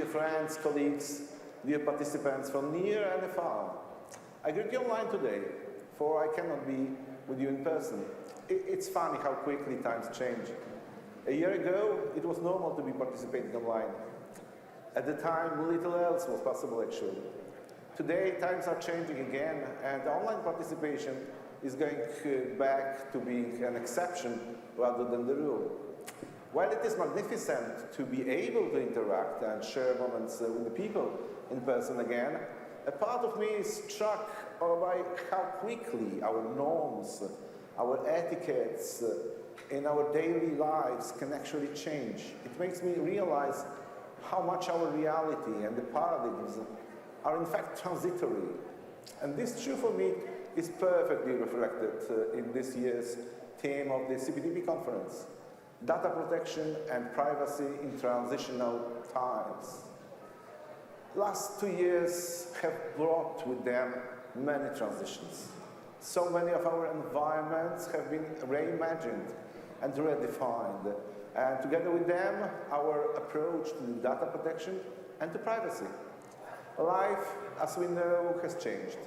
dear friends, colleagues, dear participants from near and afar. I greet you online today, for I cannot be with you in person. It's funny how quickly times change. A year ago, it was normal to be participating online. At the time, little else was possible actually. Today, times are changing again, and online participation is going back to being an exception rather than the rule. While it is magnificent to be able to interact and share moments with the people in person again, a part of me is struck by how quickly our norms, our etiquettes in our daily lives can actually change. It makes me realize how much our reality and the paradigms are in fact transitory. And this true for me is perfectly reflected in this year's theme of the CPTP conference, data protection and privacy in transitional times. Last 2 years have brought with them many transitions. So many of our environments have been reimagined and redefined. And together with them, our approach to data protection and to privacy. Life, as we know, has changed.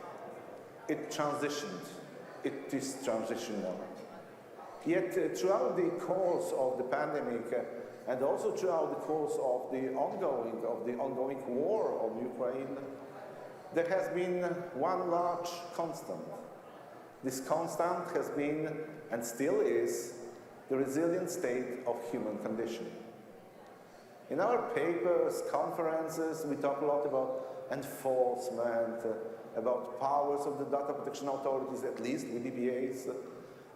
It transitioned. It is transitional. Yet, throughout the course of the pandemic, and also throughout the course of the ongoing war of Ukraine, there has been one large constant. This constant has been, and still is, the resilient state of human condition. In our papers, conferences, we talk a lot about enforcement, about powers of the data protection authorities, at least with DPAs,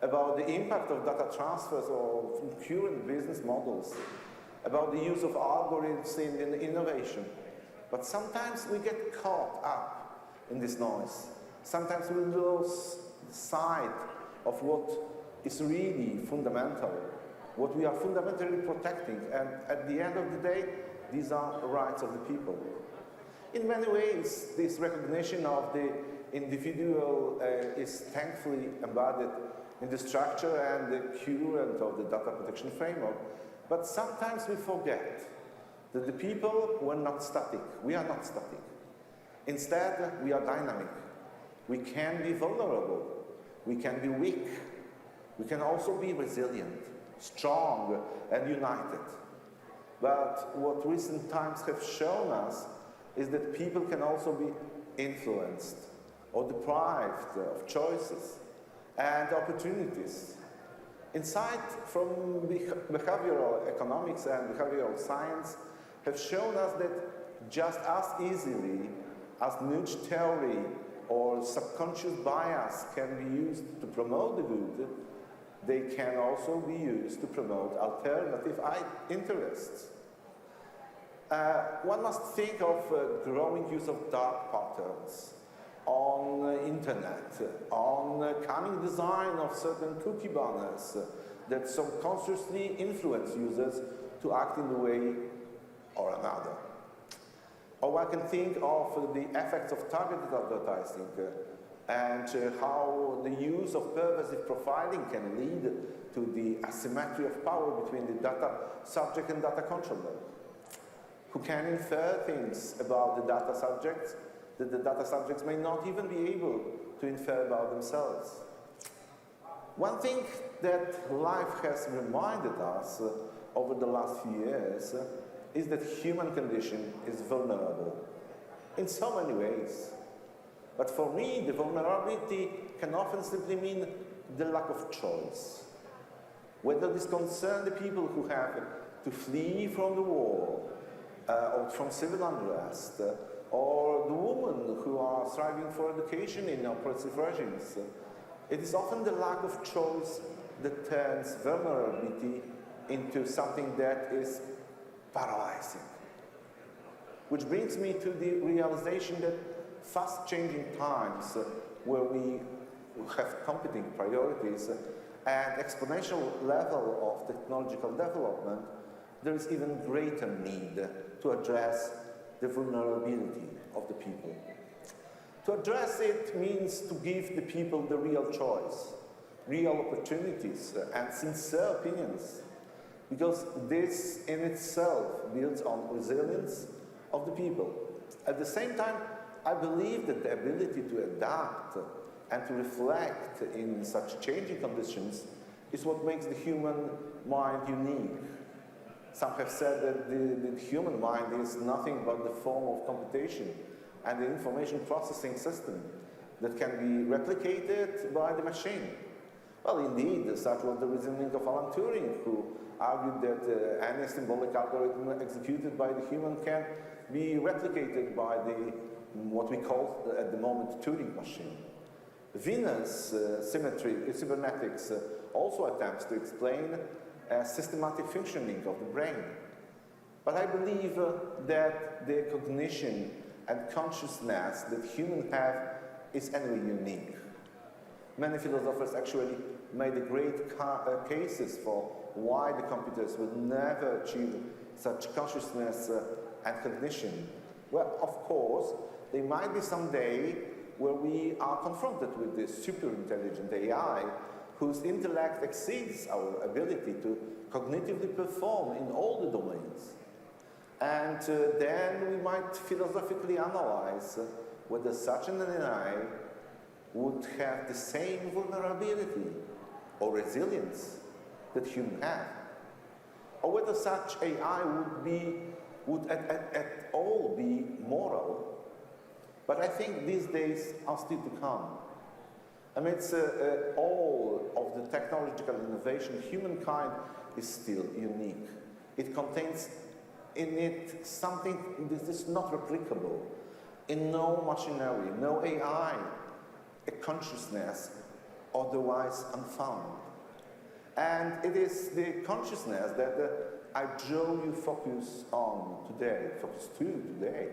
about the impact of data transfers or current business models, about the use of algorithms in innovation. But sometimes we get caught up in this noise. Sometimes we lose sight of what is really fundamental, what we are fundamentally protecting. And at the end of the day, these are the rights of the people. In many ways, this recognition of the individual is thankfully embodied in the structure and the current of the data protection framework. But sometimes we forget that the people were not static. We are not static. Instead, we are dynamic. We can be vulnerable. We can be weak. We can also be resilient, strong, and united. But what recent times have shown us is that people can also be influenced or deprived of choices and opportunities. Insight from behavioral economics and behavioral science have shown us that just as easily as nudge theory or subconscious bias can be used to promote the good, they can also be used to promote alternative interests. One must think of growing use of dark patterns on internet, on cunning design of certain cookie banners that subconsciously influence users to act in a way or another. Or one can think of the effects of targeted advertising and how the use of pervasive profiling can lead to the asymmetry of power between the data subject and data controller, who can infer things about the data subjects that the data subjects may not even be able to infer about themselves. One thing that life has reminded us over the last few years is that human condition is vulnerable in so many ways. But for me, the vulnerability can often simply mean the lack of choice. Whether this concerns the people who have to flee from the war, or from civil unrest, or the women who are striving for education in oppressive regimes. It is often the lack of choice that turns vulnerability into something that is paralyzing. Which brings me to the realization that fast-changing times where we have competing priorities and exponential level of technological development, there is even greater need to address the vulnerability of the people. To address it means to give the people the real choice, real opportunities, and sincere opinions, because this in itself builds on resilience of the people. At the same time, I believe that the ability to adapt and to reflect in such changing conditions is what makes the human mind unique. Some have said that the human mind is nothing but the form of computation and the information processing system that can be replicated by the machine. Well, indeed, such was the reasoning of Alan Turing, who argued that any symbolic algorithm executed by the human can be replicated by the what we call at the moment Turing machine. Venus cybernetics also attempts to explain systematic functioning of the brain. But I believe that the cognition and consciousness that humans have is anyway unique. Many philosophers actually made great cases for why the computers will never achieve such consciousness and cognition. Well, of course, there might be some day where we are confronted with this super intelligent AI whose intellect exceeds our ability to cognitively perform in all the domains. And then we might philosophically analyze whether such an AI would have the same vulnerability or resilience that humans have, or whether such AI would at all be moral. But I think these days are still to come. Amidst all of the technological innovation, humankind is still unique. It contains in it something that is not replicable in no machinery, no AI, a consciousness otherwise unfound. And it is the consciousness that I draw you focus to today.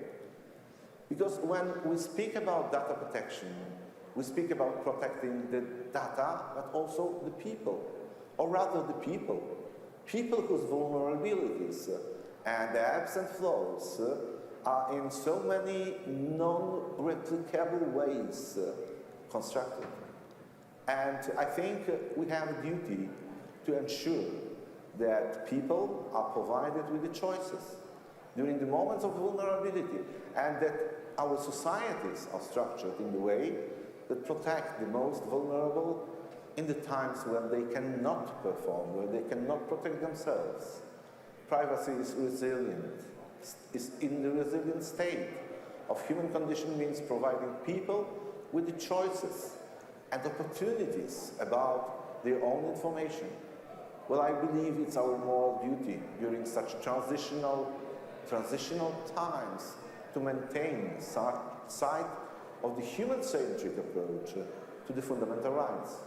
Because when we speak about data protection, we speak about protecting the data, but also the people, or rather the people whose vulnerabilities and the ebbs and flows are in so many non-replicable ways constructed. And I think we have a duty to ensure that people are provided with the choices during the moments of vulnerability, and that our societies are structured in the way that protect the most vulnerable in the times when they cannot perform, where they cannot protect themselves. Privacy is resilient, is in the resilient state of human condition means providing people with the choices and opportunities about their own information. Well, I believe it's our moral duty during such transitional times to maintain sight of the human-centric approach to the fundamental rights.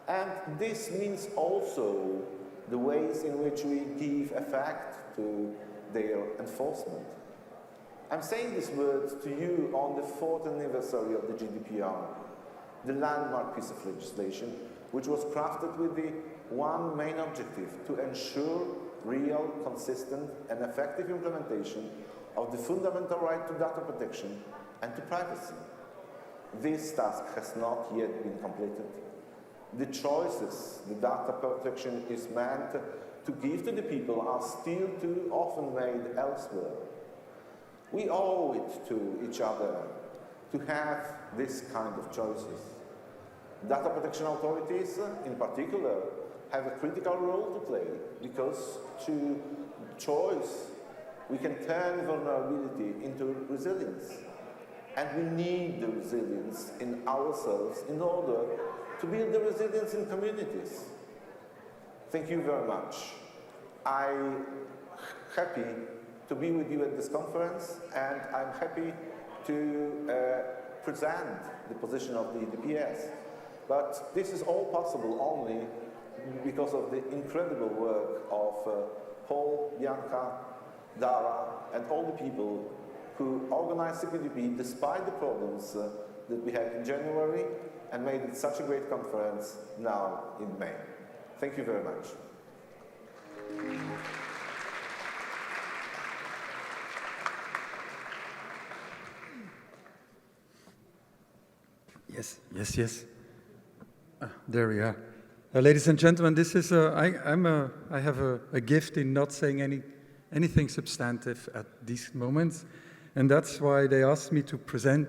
And this means also the ways in which we give effect to their enforcement. I'm saying these words to you on the 4th anniversary of the GDPR, the landmark piece of legislation, which was crafted with the one main objective: to ensure real, consistent, and effective implementation of the fundamental right to data protection and to privacy. This task has not yet been completed. The choices the data protection is meant to give to the people are still too often made elsewhere. We owe it to each other to have this kind of choices. Data protection authorities, in particular, have a critical role to play, because through choice we can turn vulnerability into resilience. And we need the resilience in ourselves in order to build the resilience in communities. Thank you very much. I'm happy to be with you at this conference, and I'm happy to present the position of the EDPS. But this is all possible only because of the incredible work of Paul, Bianca, Dara, and all the people who organized CPDP despite the problems that we had in January and made it such a great conference now in May. Thank you very much. Yes. There we are. Ladies and gentlemen, this is I have a gift in not saying anything substantive at these moments. And that's why they asked me to present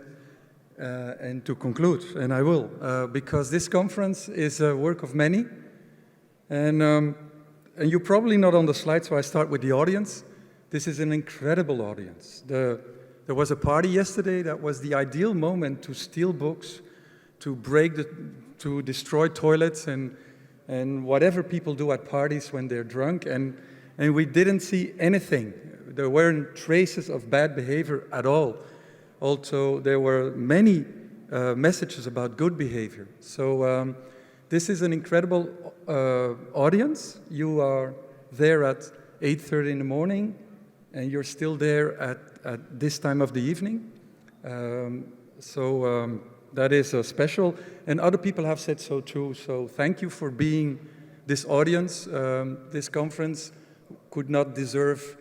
and to conclude, and I will, because this conference is a work of many. And you're probably not on the slide, so I start with the audience. This is an incredible audience. There was a party yesterday that was the ideal moment to steal books, to destroy toilets, and whatever people do at parties when they're drunk. And we didn't see anything. There weren't traces of bad behavior at all. Also, there were many messages about good behavior. So this is an incredible audience. You are there at 8:30 in the morning, and you're still there at this time of the evening. That is special, and other people have said so too. So thank you for being this audience. This conference could not deserve,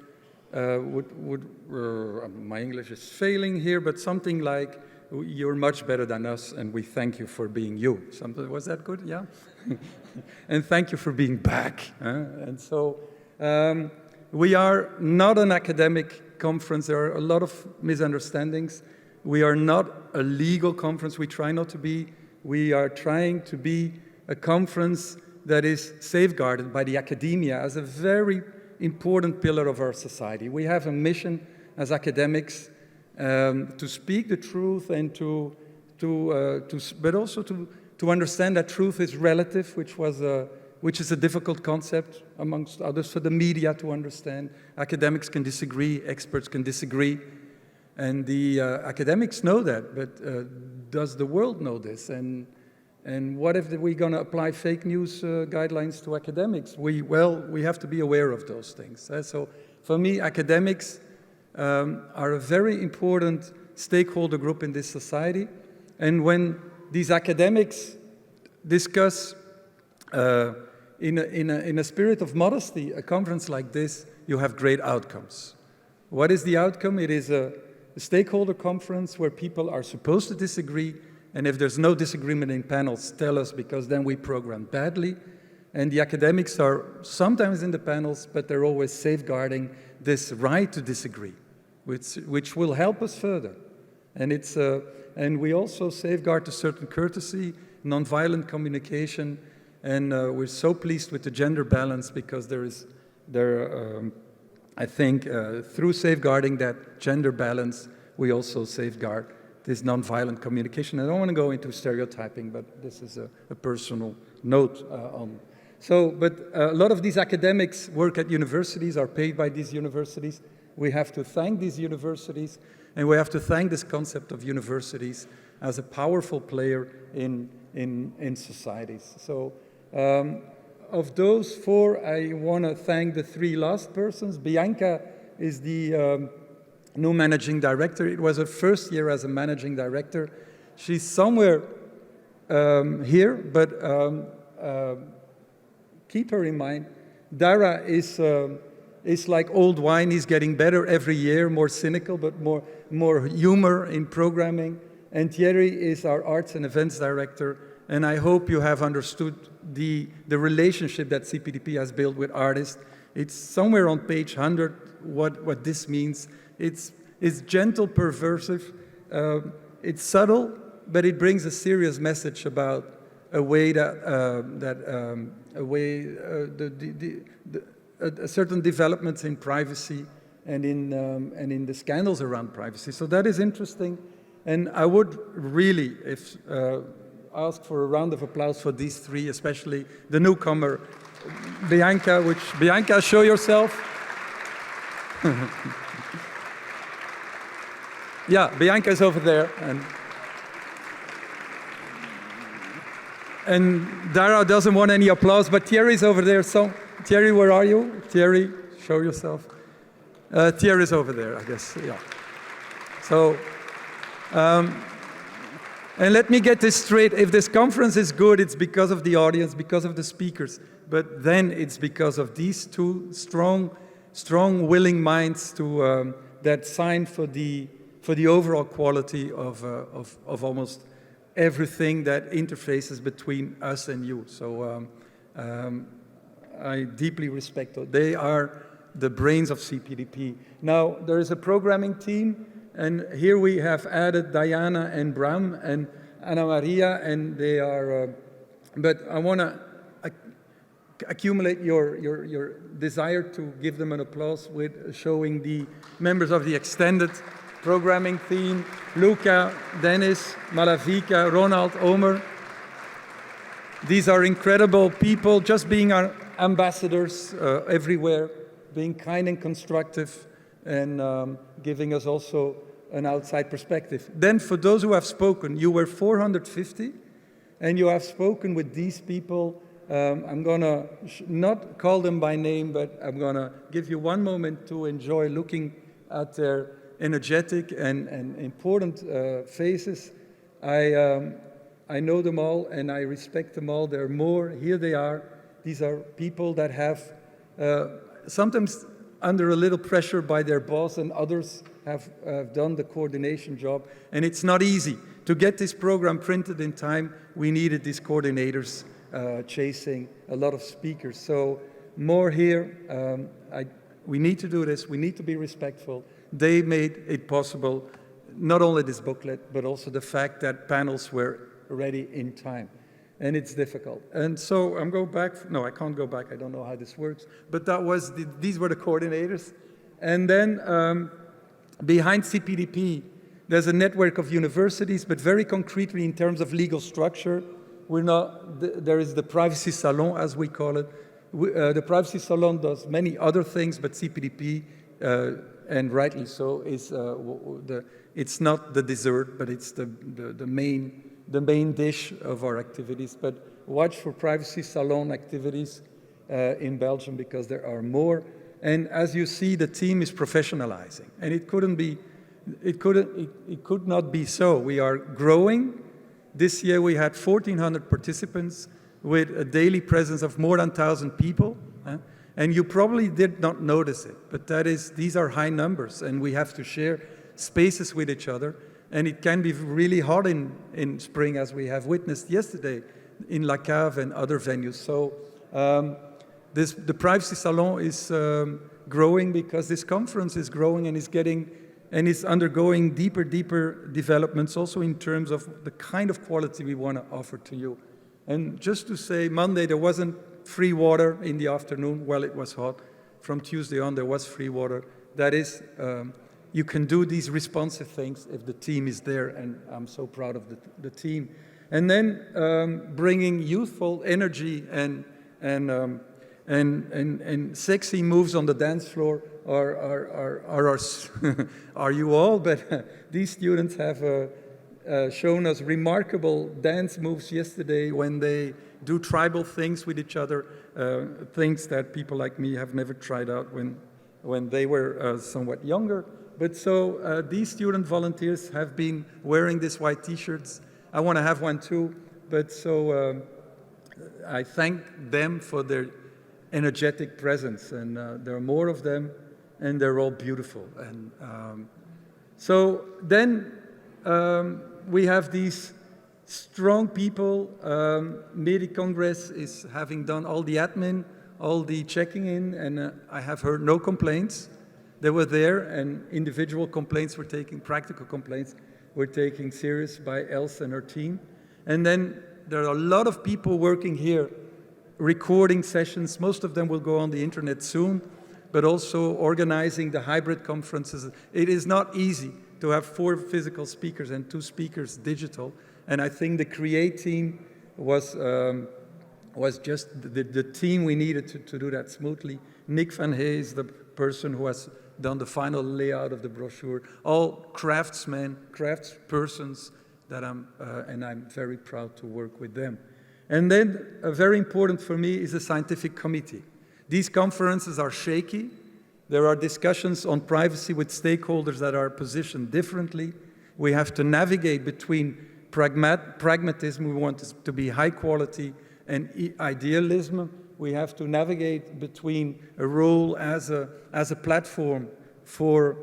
my English is failing here, but something like, you're much better than us, and we thank you for being you. Was that good? Yeah? And thank you for being back. And so we are not an academic conference. There are a lot of misunderstandings. We are not a legal conference. We try not to be. We are trying to be a conference that is safeguarded by the academia as a very important pillar of our society. We have a mission as academics to speak the truth and but also to understand that truth is relative, which is a difficult concept, amongst others, for the media to understand. Academics can disagree, experts can disagree, and the academics know that, but does the world know this? And what if we're going to apply fake news guidelines to academics? We have to be aware of those things. So for me, academics are a very important stakeholder group in this society. And when these academics discuss in a spirit of modesty, a conference like this, you have great outcomes. What is the outcome? It is a stakeholder conference where people are supposed to disagree. And if there's no disagreement in panels, tell us, because then we program badly. And the academics are sometimes in the panels, but they're always safeguarding this right to disagree, which will help us further. And we also safeguard a certain courtesy, nonviolent communication, and we're so pleased with the gender balance, because I think through safeguarding that gender balance, we also safeguard this nonviolent communication. I don't want to go into stereotyping, but this is a personal note on. But a lot of these academics work at universities, are paid by these universities. We have to thank these universities, and we have to thank this concept of universities as a powerful player in societies. So of those four, I want to thank the three last persons. Bianca is the new managing director. It was her first year as a managing director. She's somewhere here, but keep her in mind. Dara is like old wine. He's getting better every year, more cynical, but more humor in programming. And Thierry is our arts and events director. And I hope you have understood the relationship that CPDP has built with artists. It's somewhere on page 100 what this means. It's gentle, perversive. It's subtle, but it brings a serious message about a way certain developments in privacy and in the scandals around privacy. So that is interesting, and I would really ask for a round of applause for these three, especially the newcomer, Bianca. Bianca, show yourself. Yeah, Bianca is over there, and Dara doesn't want any applause, but Thierry's over there. So, Thierry, where are you? Thierry, show yourself. Thierry's over there, I guess. Yeah. So, and let me get this straight. If this conference is good, it's because of the audience, because of the speakers. But then it's because of these two strong, willing minds that sign for the overall quality of almost everything that interfaces between us and you. So I deeply respect them. They are the brains of CPDP. Now, there is a programming team, and here we have added Diana and Bram and Ana Maria, and they are, but I want to accumulate your desire to give them an applause with showing the members of the extended programming team, Luca, Dennis, Malavika, Ronald, Omer. These are incredible people, just being our ambassadors everywhere, being kind and constructive, and giving us also an outside perspective. Then for those who have spoken, you were 450, and you have spoken with these people. I'm going to not call them by name, but I'm going to give you one moment to enjoy looking at their energetic and important faces. I know them all, and I respect them all. There are more. Here they are. These are people that have, sometimes under a little pressure by their boss, and others have done the coordination job. And it's not easy. To get this program printed in time, we needed these coordinators chasing a lot of speakers. So more here. We need to do this. We need to be respectful. They made it possible, not only this booklet, but also the fact that panels were ready in time. And it's difficult. And so I'm going back. No, I can't go back. I don't know how this works. But that was these were the coordinators. And then behind CPDP, there's a network of universities, but very concretely in terms of legal structure, there is the Privacy Salon, as we call it. The Privacy Salon does many other things, but CPDP, and rightly so, is it's not the dessert, but it's the main dish of our activities. But watch for Privacy Salon activities in Belgium, because there are more. And as you see, the team is professionalizing, and it could not be so. We are growing. This year we had 1,400 participants with a daily presence of more than 1,000 people. And you probably did not notice it, but these are high numbers, and we have to share spaces with each other. And it can be really hard in spring, as we have witnessed yesterday in La Cave and other venues. So the Privacy Salon is growing because this conference is growing and is undergoing deeper developments, also in terms of the kind of quality we want to offer to you. And just to say, Monday there wasn't free water in the afternoon. Well, it was hot. From Tuesday on, there was free water. That is, you can do these responsive things if the team is there, and I'm so proud of the team. And then bringing youthful energy and sexy moves on the dance floor are you all, but these students have shown us remarkable dance moves yesterday when they do tribal things with each other, things that people like me have never tried out when they were somewhat younger. But so these student volunteers have been wearing these white T-shirts. I want to have one too, but so I thank them for their energetic presence, and there are more of them, and they're all beautiful. And so then we have these strong people. Medi Congress is having done all the admin, all the checking in, and I have heard no complaints. They were there, and individual complaints were taken, practical complaints were taken serious by Else and her team. And then there are a lot of people working here, recording sessions. Most of them will go on the internet soon, but also organizing the hybrid conferences. It is not easy to have 4 physical speakers and 2 speakers digital. And I think the Create team was just the team we needed to do that smoothly. Nick Van Hey is the person who has done the final layout of the brochure. All craftsmen, craftspersons that I'm very proud to work with them. And then very important for me is the scientific committee. These conferences are shaky. There are discussions on privacy with stakeholders that are positioned differently. We have to navigate between pragmatism, we want it to be high quality, and idealism. We have to navigate between a role as a platform for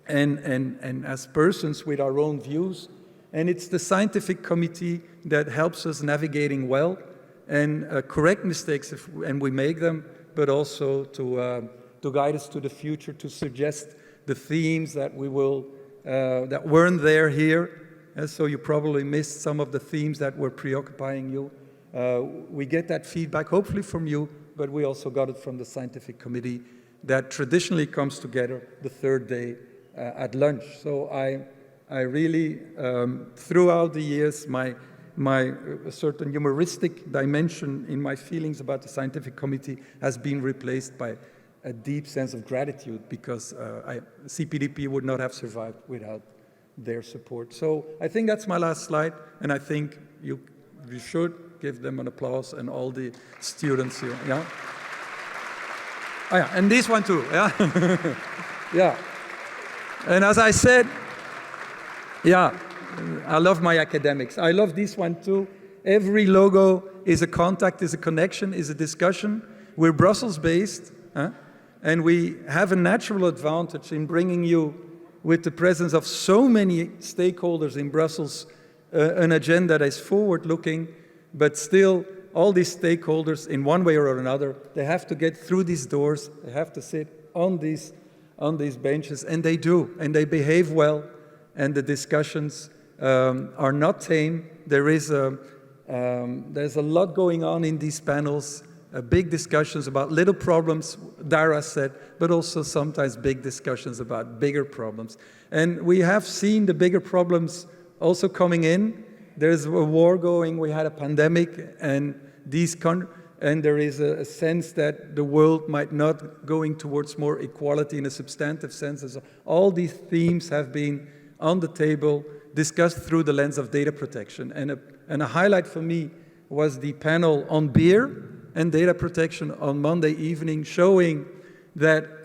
and as persons with our own views. And it's the scientific committee that helps us navigating well and correct mistakes and we make them, but also to to guide us to the future, to suggest the themes that we will, that weren't there here. So you probably missed some of the themes that were preoccupying you. We get that feedback, hopefully from you, but we also got it from the scientific committee that traditionally comes together the third day at lunch. So I really, throughout the years, my certain humoristic dimension in my feelings about the scientific committee has been replaced by a deep sense of gratitude, because CPDP would not have survived without their support. So I think that's my last slide, and I think you should give them an applause, and all the students here, yeah? Oh yeah, and this one too, yeah? Yeah. And as I said, yeah, I love my academics. I love this one too. Every logo is a contact, is a connection, is a discussion. We're Brussels-based, and we have a natural advantage in bringing you, with the presence of so many stakeholders in Brussels, an agenda that is forward-looking, but still all these stakeholders, in one way or another, they have to get through these doors, they have to sit on these benches, and they do, and they behave well, and the discussions are not tame. There's a lot going on in these panels, big discussions about little problems, Dara said, but also sometimes big discussions about bigger problems. And we have seen the bigger problems also coming in. There's a war going, we had a pandemic, and there is a sense that the world might not going towards more equality in a substantive sense. So all these themes have been on the table, discussed through the lens of data protection. And a highlight for me was the panel on beer and data protection on Monday evening, showing that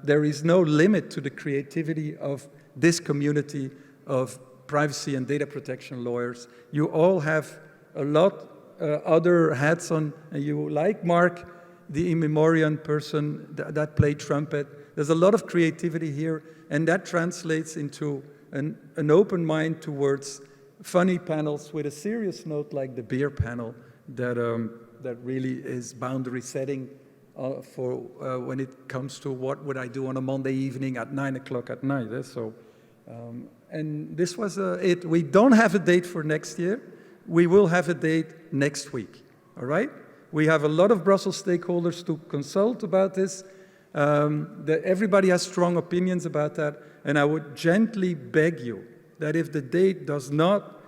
there is no limit to the creativity of this community of privacy and data protection lawyers. You all have a lot other hats on, and you, like Mark, the in memoriam person that played trumpet. There's a lot of creativity here, and that translates into an open mind towards funny panels with a serious note like the beer panel that really is boundary setting for when it comes to what would I do on a Monday evening at 9 o'clock at night. So, and this was it. We don't have a date for next year. We will have a date next week, all right? We have a lot of Brussels stakeholders to consult about this. Everybody has strong opinions about that, and I would gently beg you that if the date is not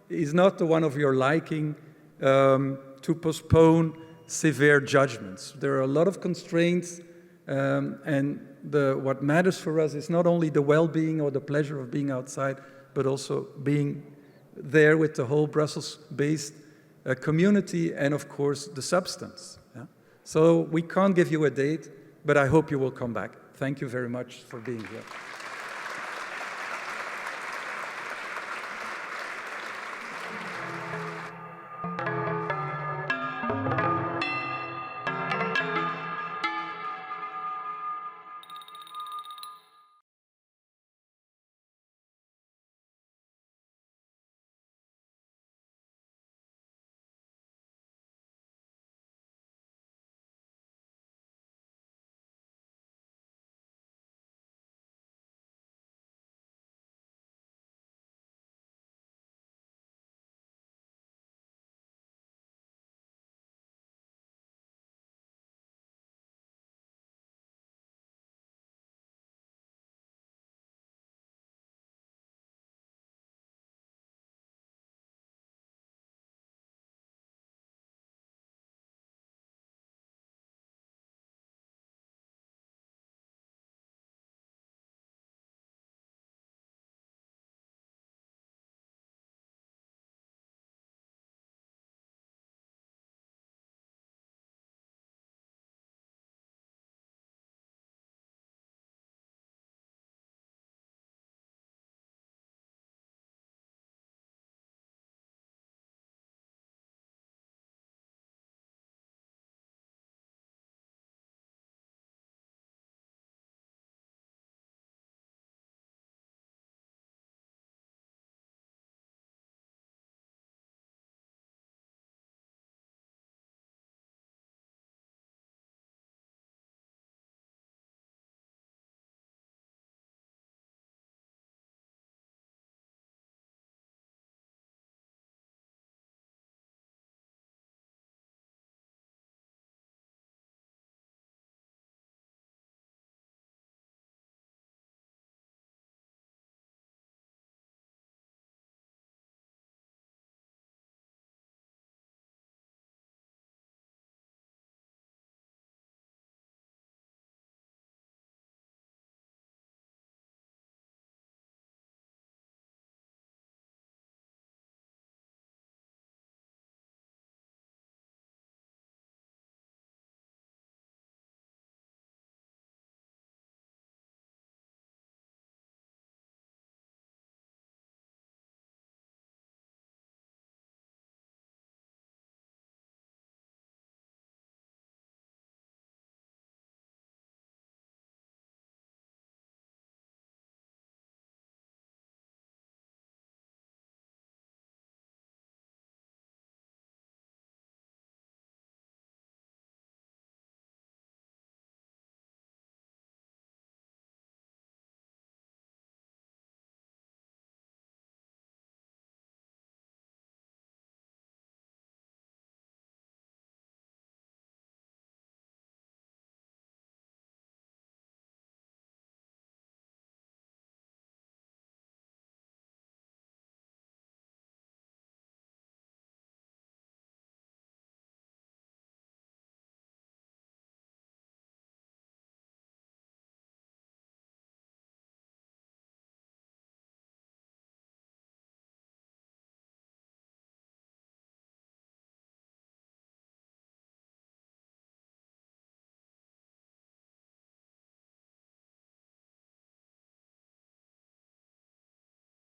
the one of your liking, to postpone severe judgments. There are a lot of constraints, and what matters for us is not only the well-being or the pleasure of being outside, but also being there with the whole Brussels-based community and, of course, the substance. Yeah? So we can't give you a date, but I hope you will come back. Thank you very much for being here.